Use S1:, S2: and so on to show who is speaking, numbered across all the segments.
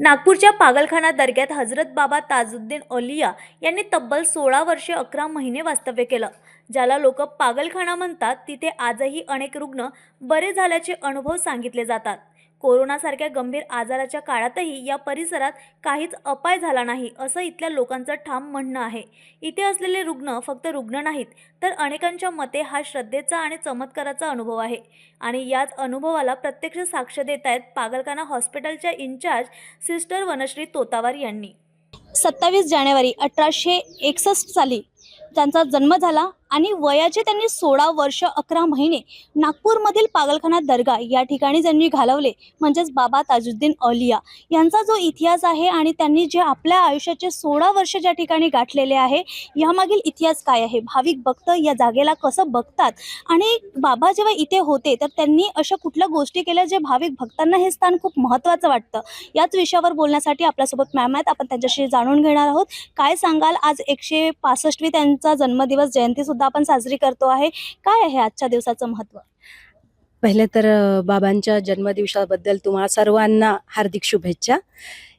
S1: नागपूरच्या पागलखाना दर्ग्यात हजरत बाबा ताजुद्दीन औलिया यांनी तब्बल 16 वर्षे 11 महिने वास्तव्य केलं. ज्याला लोक पागलखाना म्हणतात, तिथे आजही अनेक रुग्ण बरे झाल्याचे अनुभव सांगितले जातात. कोरोनासारख्या गंभीर आजाराच्या काळातही या परिसरात काहीच अपाय झाला नाही, असं इथल्या लोकांचं ठाम म्हणणं आहे. इथे असलेले रुग्ण फक्त रुग्ण नाहीत, तर अनेकांच्या मते हा श्रद्धेचा आणि चमत्काराचा अनुभव आहे. आणि याच अनुभवाला प्रत्यक्ष साक्ष देत आहेत पागलखाना हॉस्पिटलच्या इंचार्ज सिस्टर वनश्री तोतावार यांनी.
S2: 27 जानेवारी 1861 साली त्यांचा जन्म झाला आणि वयाचे त्यांनी 16 वर्ष 11 महिने नागपूरमधील पागलखाना दर्गा या ठिकाणी त्यांनी घालवले. म्हणजेच बाबा ताजुद्दीन औलिया यांचा जो इतिहास आहे आणि त्यांनी जे आपल्या आयुष्याचे 16 वर्ष ज्या ठिकाणी गाठलेले आहे, यामागील इतिहास काय आहे, भाविक भक्त या जागेला कसं बघतात आणि बाबा जेव्हा इथे होते तर त्यांनी अशा कुठल्या गोष्टी केल्या जे भाविक भक्तांना हे स्थान खूप महत्त्वाचं वाटतं. याच विषयावर बोलण्यासाठी आपल्यासोबत मॅम आहेत. आपण त्यांच्याशी जाणून घेणार आहोत. काय सांगाल, आज 165वी त्यांचा जन्मदिवस, जयंती सुद्धा आपण साजरी करतो आहे. काय आहे आजच्या दिवसाचं महत्त्व?
S3: पहिले तर बाबांच्या जन्मदिवसाबद्दल तुम्हा सर्वांना हार्दिक शुभेच्छा.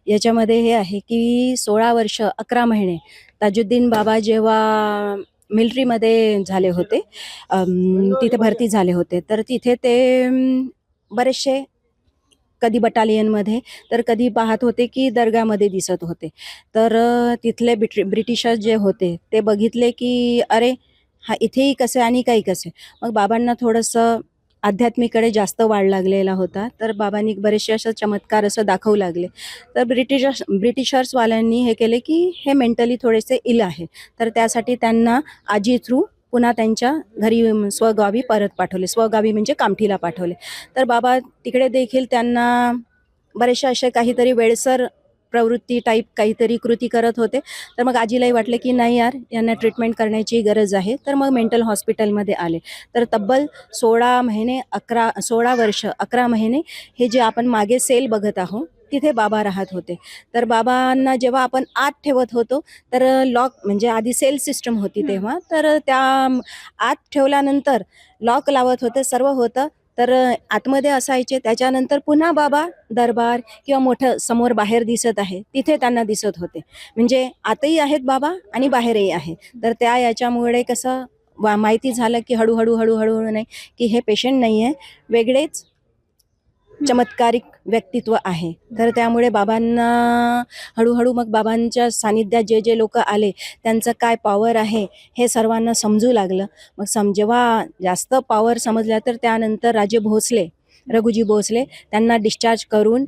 S3: याच्यामध्ये हे आहे की 16 वर्ष 11 महिने ताजुद्दीन बाबा जेव्हा मिलिटरीमध्ये झाले होते, तिथे भरती झाले होते, तर तिथे ते बरेचसे कधी बटालियनमध्ये तर कधी पाहत होते की दर्गामध्ये दिसत होते. तर तिथले ब्रिटिशर्स जे होते ते बघितले की अरे हा इथेही कसे आणि काही कसे. मग बाबांना थोडंसं आध्यात्मिकडे जास्त वाढ लागलेला होता, तर बाबांनी बरेचसे असं चमत्कार असं दाखवू लागले. तर ब्रिटिशर्सवाल्यांनी हे केले की हे मेंटली थोडेसे इल आहे, तर त्यासाठी त्यांना आजी थ्रू पुन्हा त्यांच्या घरी स्वगावी परत पाठवले. स्वगावी म्हणजे कामठीला पाठवले. तर बाबा तिकडे देखील त्यांना बरेचसे असे काहीतरी वेळसर प्रवृत्ती टाईप काहीतरी कृती करत होते. तर मग आजीलाही वाटले की नाही यार, यांना ट्रीटमेंट करण्याची गरज आहे. तर मग मेंटल हॉस्पिटलमध्ये आले. तर तब्बल 16 वर्ष 11 महिने हे जे आपण मागे सेल बघत आहोत तिथे बाबा राहत होते. तर बाबांना जेव्हा आपण आत ठेवत होतो तर लॉक, म्हणजे आधी सेल सिस्टम होती तेव्हा, तर त्या आत ठेवल्यानंतर लॉक लावत होते, सर्व होतं. तर आतमध्ये असायचे. त्याच्यानंतर पुन्हा बाबा दरबार किंवा मोठं समोर बाहेर दिसत आहे तिथे त्यांना दिसत होते. म्हणजे आतही आहेत बाबा आणि बाहेरही आहे. तर त्या याच्यामुळे कसं माहिती झालं की हळूहळू नाही की हे पेशंट नाही आहे, वेगळेच चमत्कारिक व्यक्तित्व आहे. तर त्यामुळे बाबांना हळूहळू मग बाबांच्या सानिध्यात जे जे लोक आले त्यांचं काय पॉवर आहे हे सर्वांना समजू लागलं. मग जेव्हा जास्त पॉवर समजल्या तर त्यानंतर रघुजी भोसले त्यांना डिस्चार्ज करून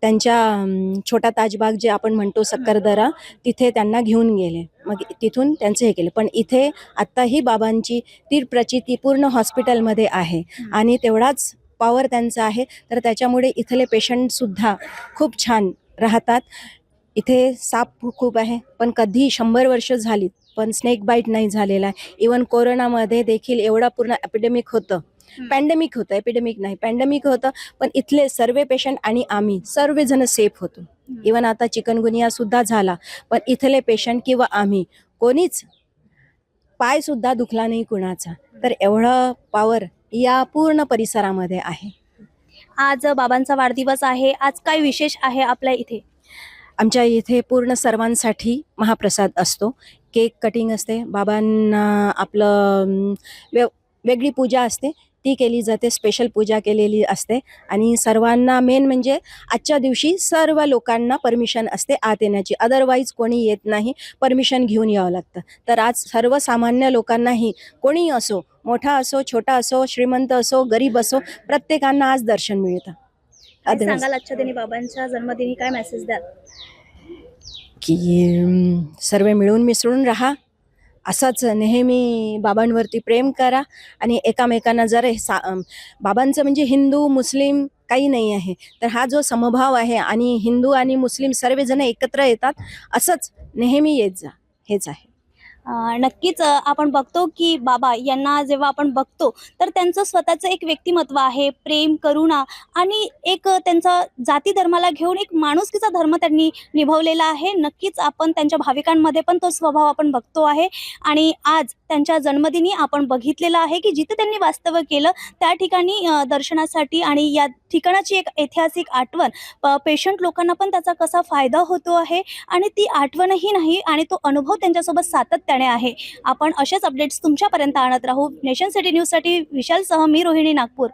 S3: त्यांच्या छोटा ताजबाग जे आपण म्हणतो सक्करदरा, तिथे त्यांना घेऊन गेले. मग तिथून त्यांचं हे केलं. पण इथे आत्ताही बाबांची ती प्रचिती पूर्ण हॉस्पिटलमध्ये आहे आणि तेवढाच पॉवर त्यांचा आहे. तर त्याच्यामुळे इथले पेशंटसुद्धा खूप छान राहतात. इथे साप खूप आहे, पण कधी 100 वर्ष झालीत पण स्नेक बाईट नाही झालेला आहे. इवन कोरोनामध्ये देखील एवढा पूर्ण एपिडेमिक होतं, पॅन्डेमिक होतं, एपिडेमिक नाही पॅन्डेमिक होतं, पण इथले सर्व पेशंट आणि आम्ही सर्वजण सेफ होतो. इवन आता चिकनगुनिया सुद्धा झाला, पण इथले पेशंट किंवा आम्ही कोणीच पाय सुद्धा दुखला नाही कुणाचा. तर एवढं पॉवर या पूर्ण परिसरामध्ये आहे.
S2: आज बाबांचा वाढदिवस आहे. आज काय विशेष आहे आपल्या इथे?
S3: आमच्या इथे पूर्ण सर्वांसाठी महाप्रसाद असतो. केक कटिंग असते. बाबांना आपलं वेगळी पूजा असते ती केली जाते, स्पेशल पूजा केलेली असते. आणि सर्वांना मेन म्हणजे आजच्या दिवशी सर्व लोकांना परमिशन असते आत येण्याची, अदरवाईज कोणी येत नाही, परमिशन घेऊन यावं लागतं. तर आज सर्वसामान्य लोकांनाही, कोणी असो, मोठा असो, छोटा असो, श्रीमंत असो, गरीब असो, प्रत्येकांना आज दर्शन मिळतं.
S2: काय सांगाल आजच्या दिनी बाबांच्या जन्मदिनी काय मेसेज द्याल?
S3: की सर्व मिळून मिसळून राहा, असंच नेहमी बाबांवरती प्रेम करा आणि एकामेकांना जर बाबांचं म्हणजे हिंदू मुस्लिम काही नाही आहे, तर हा जो समभाव आहे आणि हिंदू आणि मुस्लिम सर्वजण एकत्र येतात, असंच नेहमी येत जा, हेच आहे.
S2: नक्कीच आपण बघतो की बाबा यांना जेव्हा आपण बघतो तर त्यांचं स्वतःचं एक व्यक्तिमत्व आहे, प्रेम, करुणा आणि एक त्यांचा जाती धर्माला घेऊन एक माणुसकीचा धर्म त्यांनी निभवलेला आहे. नक्कीच आपण त्यांच्या भाविकांमध्ये पण तो स्वभाव आपण बघतो आहे आणि आज त्यांच्या जन्मदिनी आपण बघितलेलं आहे की जिथे त्यांनी वास्तव्य केलं त्या ठिकाणी दर्शनासाठी आणि या ठिकाणाची एक ऐतिहासिक आठवण पेशंट लोकांना पण त्याचा कसा फायदा होतो आहे आणि ती आठवणही नाही आणि तो अनुभव त्यांच्यासोबत सातत्याने आहे. आपण असेच अपडेट्स तुमच्यापर्यंत आणत राहू. नेशन सिटी न्यूजसाठी विशालसह मी रोहिणी, नागपूर.